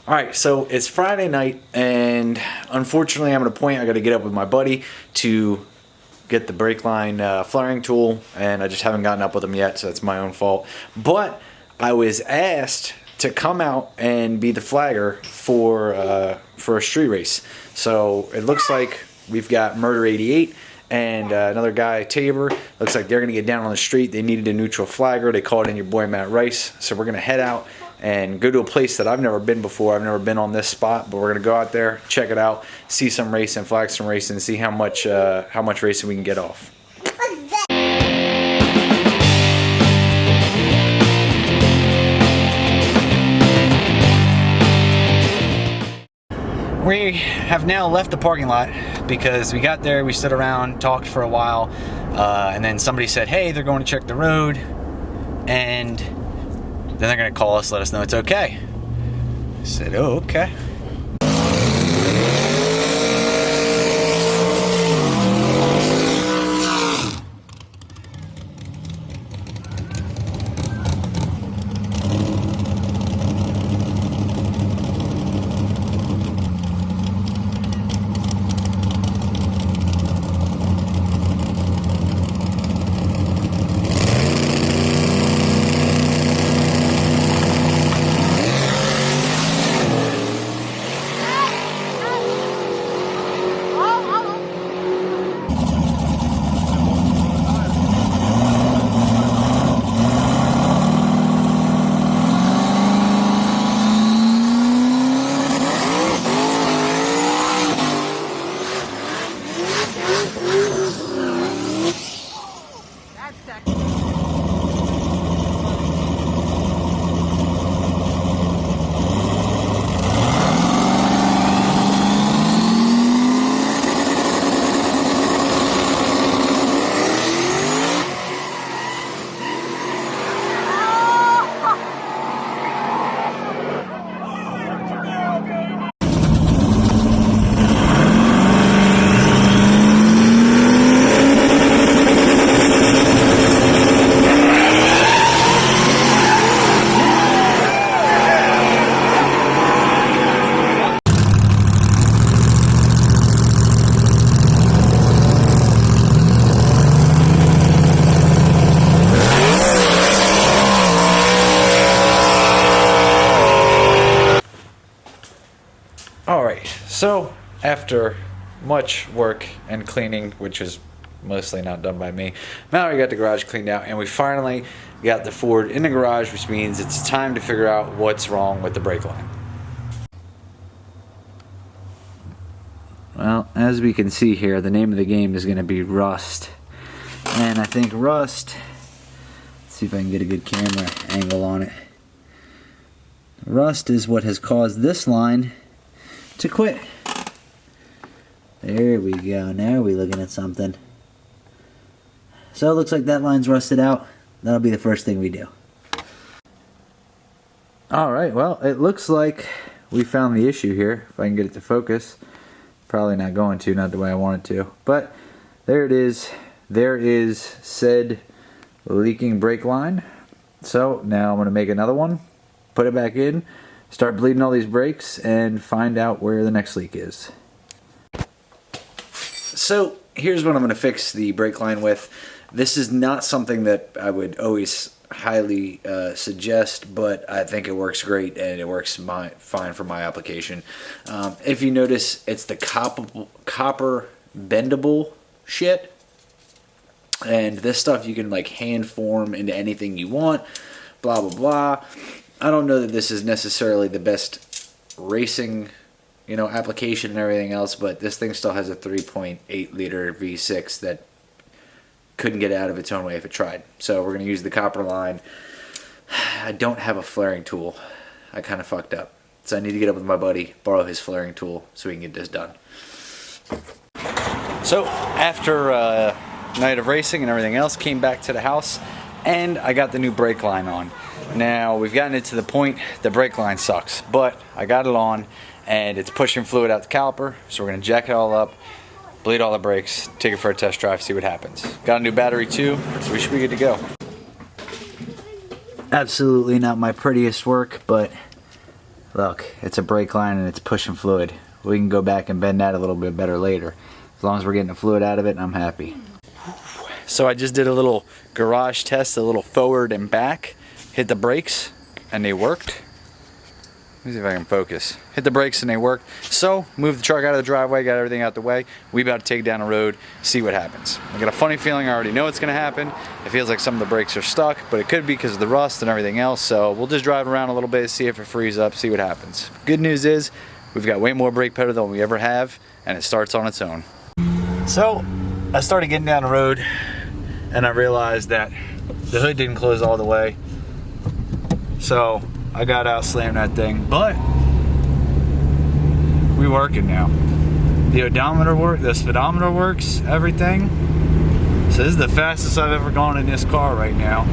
Alright, so it's Friday night, and unfortunately I'm at a point I got to get up with my buddy to get the brake line flaring tool, and I just haven't gotten up with him yet, so that's my own fault. But I was asked to come out and be the flagger for a street race. So it looks like we've got Murder 88 and another guy, Tabor. Looks like they're going to get down on the street. They needed a neutral flagger. They called in your boy Matt Rice. So we're going to head out and go to a place that I've never been before. I've never been on this spot, but we're going to go out there, check it out, see some racing, flag some racing, see how much racing we can get off. We have now left the parking lot because we got there, we stood around, talked for a while, and then somebody said, hey, they're going to check the road, and then they're going to call us, let us know it's okay. I said, oh, okay. Alright, so after much work and cleaning, which was mostly not done by me, Mallory got the garage cleaned out, and we finally got the Ford in the garage, which means it's time to figure out what's wrong with the brake line. Well, as we can see here, the name of the game is going to be rust. And I think rust, let's see if I can get a good camera angle on it. Rust is what has caused this line to quit. There we go. Now we're looking at something. So it looks like that line's rusted out. That'll be the first thing we do. Alright, well, it looks like we found the issue here. If I can get it to focus. Probably not going to, not the way I want it to. But there it is. There is said leaking brake line. So now I'm going to make another one, put it back in, start bleeding all these brakes, and find out where the next leak is. So here's what I'm going to fix the brake line with. This is not something that I would always highly suggest, but I think it works great, and it works fine for my application. If you notice, it's the copper bendable shit, and this stuff you can like hand form into anything you want, blah blah blah. I don't know that this is necessarily the best racing, application and everything else, but this thing still has a 3.8 liter V6 that couldn't get out of its own way if it tried. So we're going to use the copper line. I don't have a flaring tool. I kind of fucked up. So I need to get up with my buddy, borrow his flaring tool so we can get this done. So after a night of racing and everything else, came back to the house and I got the new brake line on. Now we've gotten it to the point the brake line sucks, but I got it on and it's pushing fluid out the caliper, so we're going to jack it all up, bleed all the brakes, take it for a test drive, see what happens. Got a new battery too, so we should be good to go. Absolutely not my prettiest work, but Look, it's a brake line and it's pushing fluid. We can go back and bend that a little bit better later. As long as we're getting the fluid out of it, I'm happy. So I just did a little garage test, a little forward and back. Hit the brakes and they worked. Let me see if I can focus. Hit the brakes and they worked. So, moved the truck out of the driveway, got everything out the way. We about to take it down the road, see what happens. I got a funny feeling I already know what's gonna happen. It feels like some of the brakes are stuck, but it could be because of the rust and everything else. So we'll just drive around a little bit, see if it frees up, see what happens. Good news is, we've got way more brake pedal than we ever have, and it starts on its own. So, I started getting down the road, and I realized that the hood didn't close all the way. So, I got out, slammed that thing, but we working now. The odometer works, the speedometer works, everything. So this is the fastest I've ever gone in this car right now.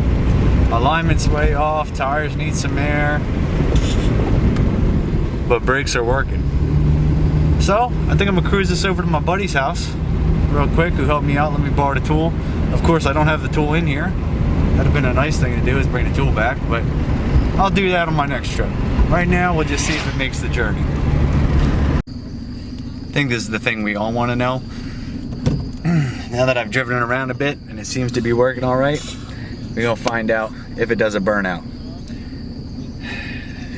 Alignment's way off, tires need some air, but brakes are working. So I think I'm gonna cruise this over to my buddy's house real quick, who helped me out, let me borrow the tool. Of course, I don't have the tool in here. That'd have been a nice thing to do, is bring the tool back, but I'll do that on my next trip. Right now, we'll just see if it makes the journey. I think this is the thing we all want to know. Now that I've driven it around a bit and it seems to be working all right, we're gonna find out if it does a burnout.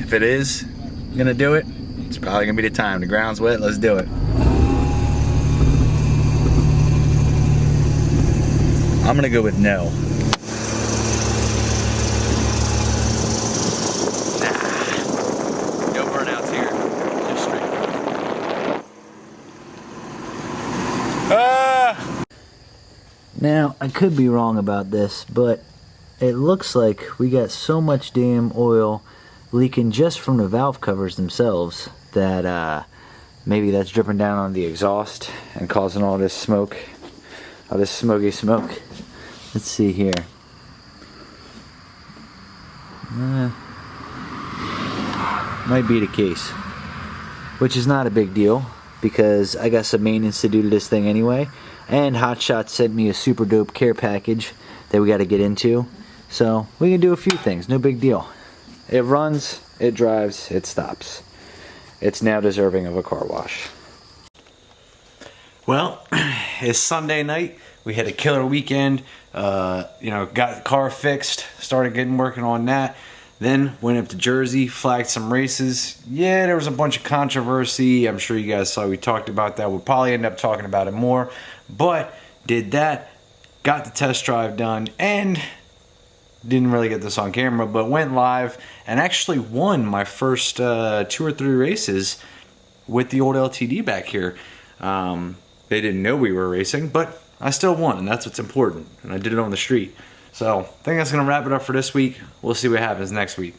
If it is gonna do it, it's probably gonna be the time. The ground's wet, let's do it. I'm gonna go with no. Now, I could be wrong about this, but it looks like we got so much damn oil leaking just from the valve covers themselves that maybe that's dripping down on the exhaust and causing all this smoke, all this smoky smoke. Let's see here. Might be the case, which is not a big deal because I got some maintenance to do to this thing anyway. And Hotshot sent me a super dope care package that we got to get into. So we can do a few things, no big deal. It runs, it drives, it stops. It's now deserving of a car wash. Well, it's Sunday night. We had a killer weekend. Got the car fixed, started working on that. Then went up to Jersey, flagged some races. Yeah, there was a bunch of controversy. I'm sure you guys saw we talked about that. We'll probably end up talking about it more. But did that, got the test drive done, and didn't really get this on camera, but went live and actually won my first 2 or 3 races with the old LTD back here. They didn't know we were racing, but I still won, and that's what's important. And I did it on the street. So I think that's going to wrap it up for this week. We'll see what happens next week.